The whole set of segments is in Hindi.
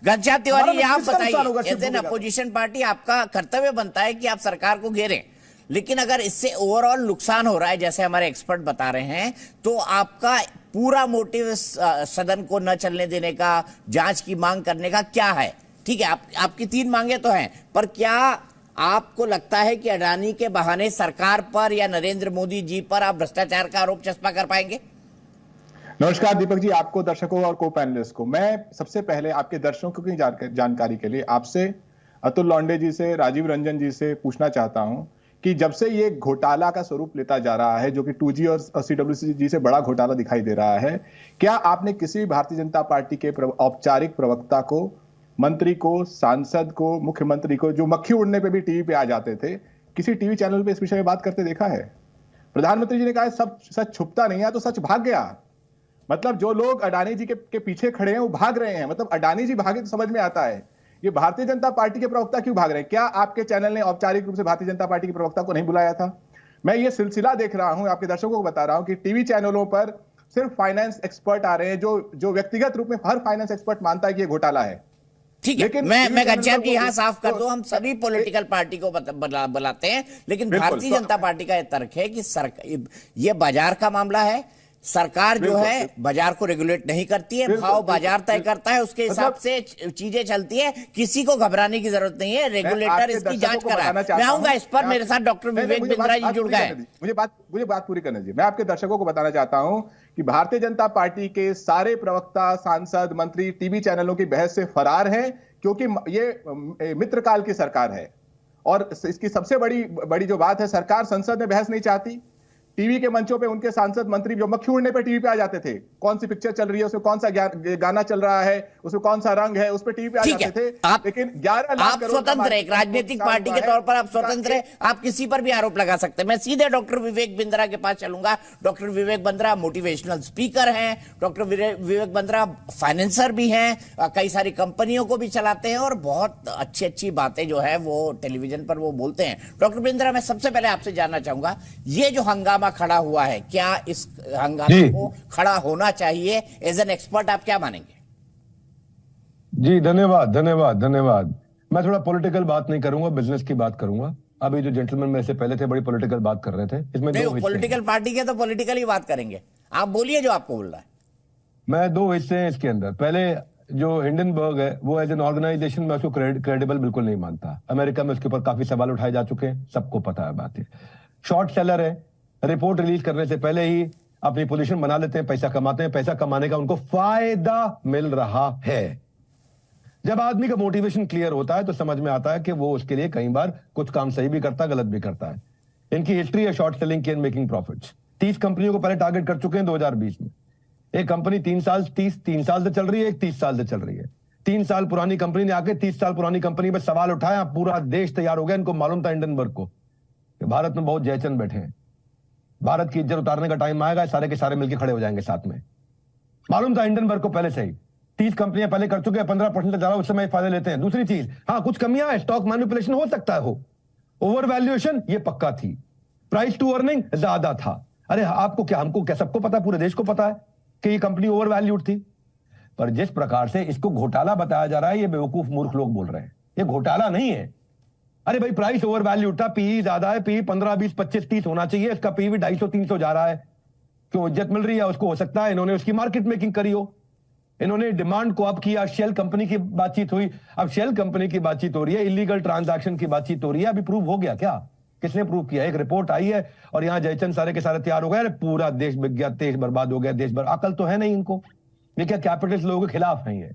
घनश्याम तिवारी जी, आप किसका नुकसान होगा बताइए, एज एन अपोजिशन पार्टी आपका कर्तव्य बनता है कि आप सरकार को घेरें, लेकिन अगर इससे ओवरऑल नुकसान हो रहा है जैसे हमारे एक्सपर्ट बता रहे हैं, तो आपका पूरा मोटिव सदन को न चलने देने का, जांच की मांग करने का क्या है? ठीक है, आपकी 3 मांगे तो हैं, पर क्या आपको लगता है कि अडानी के बहाने सरकार पर या नरेंद्र मोदी जी पर आप भ्रष्टाचार का आरोप चस्पा कर पाएंगे? नमस्कार दीपक जी, आपको, दर्शकों और को पैनलिस्ट को। मैं सबसे पहले आपके दर्शकों की जानकारी के लिए आपसे, अतुल लॉन्डे जी से, राजीव रंजन जी से पूछना चाहता हूं कि जब से ये घोटाला का स्वरूप लेता जा रहा है, जो कि 2G और CWC से बड़ा घोटाला दिखाई दे रहा है, क्या आपने किसी भी भारतीय जनता पार्टी के औपचारिक प्रवक्ता को, मंत्री को, सांसद को, मुख्यमंत्री को, जो मक्खी उड़ने पे भी टीवी पे आ जाते थे, किसी टीवी चैनल पे इस विषय में बात करते देखा है? प्रधानमंत्री जी ने कहा सब सच छुपता नहीं है, तो सच भाग गया। मतलब जो लोग अडानी जी के पीछे खड़े हैं वो भाग रहे हैं। मतलब अडानी जी भागे तो समझ में आता है, ये भारतीय जनता पार्टी के प्रवक्ता क्यों भाग रहे हैं? क्या आपके चैनल ने औपचारिक रूप से भारतीय जनता पार्टी के प्रवक्ता को नहीं बुलाया था? मैं ये सिलसिला देख रहा हूं, आपके दर्शकों को बता रहा हूं कि टीवी चैनलों पर सिर्फ फाइनेंस एक्सपर्ट आ रहे हैं, जो व्यक्तिगत रूप में हर फाइनेंस एक्सपर्ट मानता है कि ये घोटाला है। ठीक है, मैं घनश्याम जी यहाँ साफ कर दूं, हम सभी पॉलिटिकल पार्टी को बुलाते हैं, लेकिन भारतीय जनता पार्टी का यह तर्क है कि ये बाजार का मामला है, सरकार जो है बाजार को रेगुलेट नहीं करती है, भाव बाजार तय करता है, उसके हिसाब से चीजें चलती है, किसी को घबराने की जरूरत नहीं है, रेगुलेटर इसकी जांच कर रहा है। मैं आऊंगा इस पर, मेरे साथ डॉक्टर विवेक बिंद्रा जी जुड़ गए। मुझे बात पूरी करने दीजिए। मैं आपके दर्शकों को बताना चाहता हूं कि भारतीय जनता पार्टी के सारे प्रवक्ता, सांसद, मंत्री टीवी चैनलों की बहस से फरार हैं, क्योंकि ये मित्रकाल की सरकार है। और इसकी सबसे बड़ी जो बात है, सरकार संसद में बहस नहीं चाहती। टीवी के मंचों पे उनके सांसद, मंत्री जो मक्खी उड़ने पे टीवी पे आ जाते थे, कौन सी पिक्चर चल रही है, उसमें कौन सा गाना चल रहा है, उसमें कौन सा रंग है, उस पे टीवी पे आ जाते थे। लेकिन 11 लाख आप स्वतंत्र है, एक राजनीतिक पार्टी के तौर पर आप स्वतंत्र है, आप किसी पर भी आरोप लगा सकते हैं। मैं सीधे डॉक्टर विवेक बिंद्रा के पास चलूंगा। Doctor Vivek Bindra motivational speaker हैं, डॉक्टर विवेक बिंद्रा फाइनेंसर भी हैं, कई सारी कंपनियों को भी चलाते हैं और बहुत अच्छी अच्छी बातें जो है वो टेलीविजन पर वो बोलते हैं। डॉक्टर बिंद्रा, मैं सबसे पहले आपसे जानना चाहूंगा, ये जो हंगामा खड़ा हुआ है, क्या इस हंगामे को खड़ा होना चाहिए? एज एन एक्सपर्ट आप क्या मानेंगे? जी धन्यवाद धन्यवाद धन्यवाद। मैं थोड़ा पॉलिटिकल बात नहीं करूंगा, बिजनेस की बात करूंगा। अभी जो जेंटलमैन मेरे से पहले थे बड़ी पॉलिटिकल बात कर रहे थे, इसमें दो पॉलिटिकल पार्टी के तो पॉलिटिकल ही बात करेंगे, आप बोलिए जो आपको बोलना है। मैं 2 हिस्से हैं इसके अंदर। पहले जो हिंडनबर्ग है वो एज एन ऑर्गेनाइजेशन में उसको क्रेडिबल बिल्कुल नहीं मानता। अमेरिका में उसके ऊपर काफी सवाल उठाए जा चुके हैं, सबको पता है बात है। शॉर्ट सेलर है, रिपोर्ट रिलीज करने से पहले ही अपनी पोजीशन बना लेते हैं, पैसा कमाते हैं, पैसा कमाने का उनको फायदा मिल रहा है। जब आदमी का मोटिवेशन क्लियर होता है तो समझ में आता है कि वो उसके लिए कई बार कुछ काम सही भी करता है, गलत भी करता है। इनकी हिस्ट्री है शॉर्ट सेलिंग की एंड मेकिंग प्रॉफिट्स। 30 कंपनियों को पहले टारगेट कर चुके हैं 2020 में। एक कंपनी 3 साल से चल रही है, एक 30 साल से चल रही है। 3 साल पुरानी कंपनी ने आके 30 साल पुरानी कंपनी में सवाल उठाया, पूरा देश तैयार हो गया। इनको मालूम था हिंडनबर्ग को कि भारत में बहुत जयचंद बैठे हैं, भारत की इज्जत उतारने का टाइम आएगा, सारे के सारे मिलकर खड़े हो जाएंगे साथ में। मालूम था हिंडनबर्ग को पहले से ही। 30 कंपनियां पहले कर चुके हैं, 15% से ज्यादा उस समय फायदे लेते हैं। दूसरी चीज, हाँ कुछ कमियां है, स्टॉक मैनिपुलेशन हो सकता है, हो ओवर वैल्यूएशन ये पक्का थी, प्राइस टू अर्निंग ज्यादा था। अरे आपको क्या, हमको क्या, सबको पता है, पूरे देश को पता है कि ये कंपनी ओवर वैल्यूड थी। पर जिस प्रकार से इसको घोटाला बताया जा रहा है, ये बेवकूफ मूर्ख लोग बोल रहे हैं, ये घोटाला नहीं है। अरे भाई प्राइस ओवर वैल्यू था, पीई ज्यादा है, पीई 15, 20, 25, 30 होना चाहिए, इसका पीई भी 250, 300 जा रहा है। क्यों इज्जत मिल रही है उसको? हो सकता है इन्होंने उसकी मार्केट मेकिंग करी हो, इन्होंने डिमांड को अप किया। शेल कंपनी की बातचीत हुई, अब शेल कंपनी की बातचीत हो रही है, इलीगल ट्रांजैक्शन की बातचीत हो रही है। अभी प्रूव हो गया क्या? किसने प्रूव किया? एक रिपोर्ट आई है और यहां जयचंद सारे के सारे तैयार हो गए। अरे पूरा देश बिक गया, देश बर्बाद हो गया, देश भर। अकल तो है नहीं इनको, ये क्या कैपिटलिस्ट लोगों के खिलाफ है ये।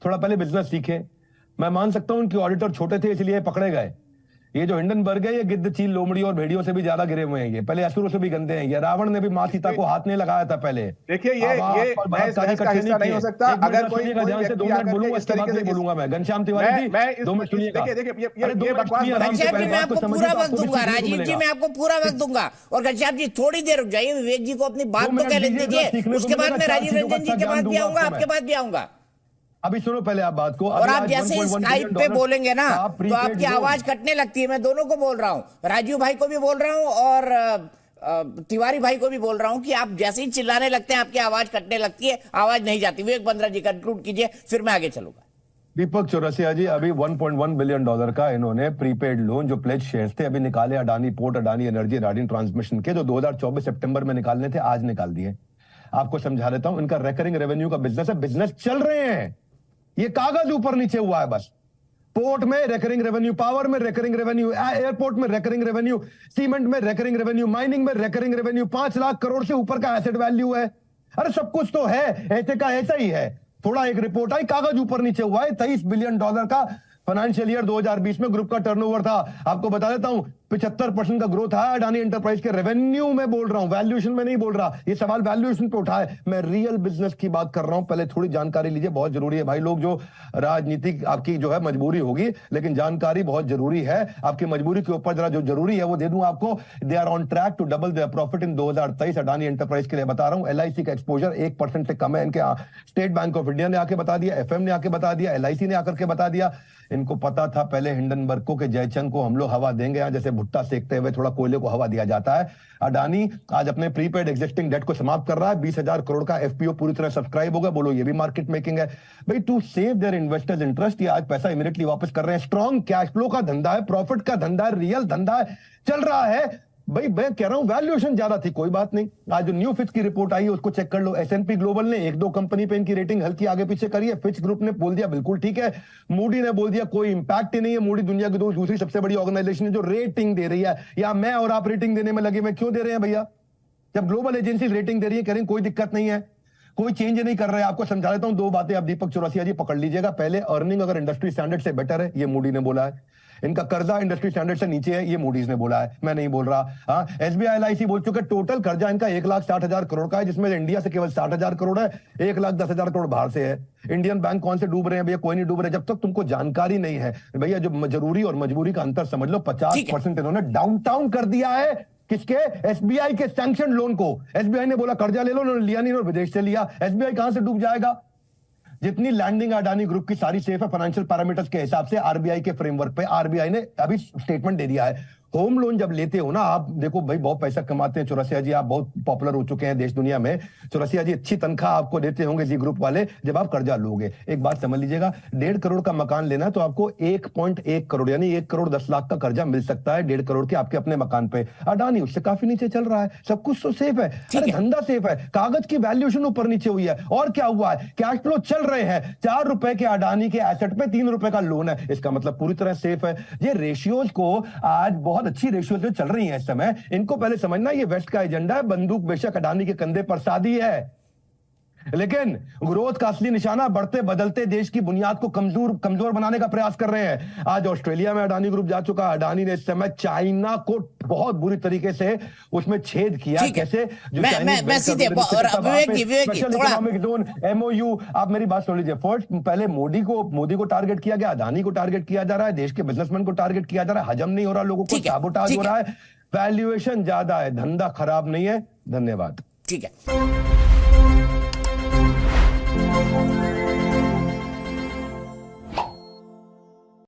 थोड़ा पहले बिजनेस सीखे। मैं मान सकता हूं उनके ऑडिटर छोटे थे इसलिए पकड़े गए। ये जो हिंडनबर्ग है, ये गिद्ध, चील, लोमड़ी और भेड़ियों से भी ज्यादा गिरे हुए हैं। ये पहले असुरों से भी गंदे हैं। ये रावण ने भी मां सीता को हाथ नहीं लगाया था पहले। देखिए ये मैं इस बहस का हिस्सा नहीं हो सकता। अगर कोई ध्यान से 2 मिनट बोलूंगा, इसके बाद नहीं बोलूंगा मैं। घनश्याम तिवारी जी 2 मिनट सुनिएगा। मैं आपको पूरा वक्त दूंगा, राजीव जी मैं आपको पूरा वक्त दूंगा। और घनश्याम जी थोड़ी देर रुक जाइए, विवेक जी को अपनी बात तो कह लेने दीजिए, उसके बाद मैं राजीव रंजन जी के पास भी आऊंगा, आपके पास भी आऊंगा। अभी सुनो पहले आप बात को। और आप जैसे स्काइप पे बोलेंगे ना तो आपकी आवाज कटने लगती है। मैं दोनों को बोल रहा हूं, राजीव भाई को भी बोल रहा हूं और तिवारी भाई को भी बोल रहा हूं कि आप जैसे ही चिल्लाने लगते हैं आपकी आवाज कटने लगती है, आवाज नहीं जाती। विवेक बिंद्रा जी कंक्लूड कीजिए, फिर मैं आगे चलूंगा। दीपक चौरसिया जी, अभी $1.1 बिलियन का इन्होंने प्रीपेड लोन जो प्लेज शेयर्स थे अभी निकाले, Adani port, Adani energy, Adani transmission के, जो 2024 सितंबर में निकालने थे, आज निकाल दिए। आपको समझा देता हूं, इनका रिकरिंग रेवेन्यू का बिजनेस है, बिजनेस चल रहे हैं, ये कागज ऊपर नीचे हुआ है बस। पोर्ट में रिकरिंग रेवेन्यू, पावर में रिकरिंग रेवेन्यू, एयरपोर्ट में रिकरिंग रेवेन्यू, सीमेंट में रिकरिंग रेवेन्यू, माइनिंग में रिकरिंग रेवेन्यू, 5 लाख करोड़ से ऊपर का एसेट वैल्यू है। अरे सब कुछ तो है, ऐसे का ऐसा ही है, थोड़ा एक रिपोर्ट आई, कागज ऊपर नीचे हुआ है। $23 बिलियन का फाइनेंशियल ईयर 2020 में ग्रुप का टर्नओवर था। आपको बता देता हूं 75% का ग्रोथ आया अडानी एंटरप्राइज के रेवेन्यू में, बोल रहा हूं, वैल्यूएशन में नहीं बोल रहा। ये सवाल वैल्यूएशन पे उठा है, मैं रियल बिजनेस की बात कर रहा हूं। पहले थोड़ी जानकारी लीजिए, बहुत जरूरी है भाई लोग। जो राजनीतिक आपकी जो है मजबूरी होगी, लेकिन जानकारी बहुत जरूरी है। आपकी मजबूरी के ऊपर जरा जो जरूरी है वो दे दूं आपको। They are on track to double their profit in 2023। Adani enterprise के लिए बता रहा हूं। LIC का एक्सपोजर 1% से कम है इनके। स्टेट बैंक ऑफ इंडिया ने आके बता दिया, FM ने आके बता दिया, LIC ने आकर के बता दिया। इनको पता था पहले हिंडनबर्ग को कि जयचंद को हम लोग हवा देंगे, यहां जैसे भुट्टा सेकते हुए थोड़ा कोयले को हवा दिया जाता है। अडानी आज अपने प्रीपेड एग्जिस्टिंग डेट को समाप्त कर रहा है। 20,000 करोड़ का FPO पूरी तरह सब्सक्राइब होगा। बोलो ये भी मार्केट मेकिंग है भाई, to save their investors interest. ये आज पैसा इमीडिएटली वापस कर रहे हैं। स्ट्रॉन्ग कैश फ्लो का धंधा है, प्रॉफिट का धंधा है, रियल धंधा है, चल रहा है भाई। मैं कह रहा हूं वैल्यूएशन ज्यादा थी, कोई बात नहीं। आज जो न्यू फिच की रिपोर्ट आई है उसको चेक कर लो। S&P ग्लोबल ने 1-2 कंपनी पे इनकी रेटिंग हल्की आगे पीछे करी है। फिच ग्रुप ने बोल दिया बिल्कुल ठीक है। मूडी ने बोल दिया कोई इंपैक्ट ही नहीं है। मूडी दुनिया की दूसरी सबसे बड़ी ऑर्गेनाइजेशन है जो रेटिंग दे रही है। या मैं और आप रेटिंग देने में लगे, मैं क्यों दे रहे हैं भैया? जब ग्लोबल एजेंसी रेटिंग दे रही है, कह रही कोई दिक्कत नहीं है, कोई चेंज नहीं कर रहे हैं। आपको समझा देता हूं 2 बातें, आप दीपक चौरसिया जी पकड़ लीजिएगा। पहले, अर्निंग अगर इंडस्ट्री स्टैंडर्ड से बेटर है, ये मूडी ने बोला है। इनका कर्जा इंडस्ट्री स्टैंडर्ड से नीचे है, ये मूडीज ने बोला है, मैं नहीं बोल रहा। हाँ, SBI LIC बोल चुके टोटल कर्जा इनका 1,60,000 करोड़ का है, जिसमें इंडिया से केवल 60,000 करोड़ है, 1,10,000 करोड़ बाहर से है। इंडियन बैंक कौन से डूब रहे हैं भैया? कोई नहीं डूब रहे। जब तक तुमको जानकारी नहीं है भैया, जो जरूरी और मजबूरी का अंतर समझ लो। 50% इन्होंने डाउन कर दिया है। किसके? SBI के सैंक्शन लोन को। SBI ने बोला कर्जा ले लो, उन्होंने लिया नहीं, उन्होंने विदेश से लिया। SBI कहां से डूब जाएगा? जितनी लैंडिंग अडानी ग्रुप की सारी सेफ है फाइनेंशियल पैरामीटर्स के हिसाब से, RBI के फ्रेमवर्क पे। RBI ने अभी स्टेटमेंट दे दिया है। होम लोन जब लेते हो ना आप, देखो भाई बहुत पैसा कमाते हैं चौरसिया जी, आप बहुत पॉपुलर हो चुके हैं देश दुनिया में। चौरसिया जी अच्छी तनख्वाह आपको देते होंगे जी ग्रुप वाले, जब आप कर्जा लोगे। एक बात समझ लीजिएगा, 1.5 करोड़ का मकान लेना तो आपको 1.1 करोड़ यानी 1 करोड़ 10 लाख का कर्जा मिल सकता है 1.5 करोड़ के आपके अपने मकान पे। अडानी उससे काफी नीचे चल रहा है। सब कुछ तो सेफ है, अरे धंधा सेफ है, कागज की वैल्यूएशन ऊपर नीचे हुई है। और क्या हुआ है? कैश फ्लो चल रहे हैं। 4 रुपए के अडानी के एसेट पे 3 रुपए का लोन है, इसका मतलब पूरी तरह सेफ है। ये रेशियोज को आज बहुत अच्छी रेशियो जो चल रही है इस समय, इनको पहले समझना ये वेस्ट का एजेंडा है। बंदूक बेशक अडानी के कंधे पर साधी है, लेकिन ग्रोथ का असली निशाना बढ़ते बदलते देश की बुनियाद को कमजोर बनाने का प्रयास कर रहे हैं। आज ऑस्ट्रेलिया में अडानी ग्रुप जा चुका है। अडानी ने इस समय चाइना को बहुत बुरी तरीके से उसमें छेद किया। कैसे? मैं सीधे और विवेक जी थोड़ा इकोनॉमिक जोन, MOU। आप मेरी बात सुन लीजिए। फर्स्ट, पहले मोदी को टारगेट किया गया, अडानी को टारगेट किया जा रहा है, देश के बिजनेसमैन को टारगेट किया जा रहा है। हजम नहीं हो रहा, लोगों को साबोटाज हो रहा है, वैल्यूएशन ज्यादा है, धंधा खराब नहीं है। धन्यवाद। ठीक है।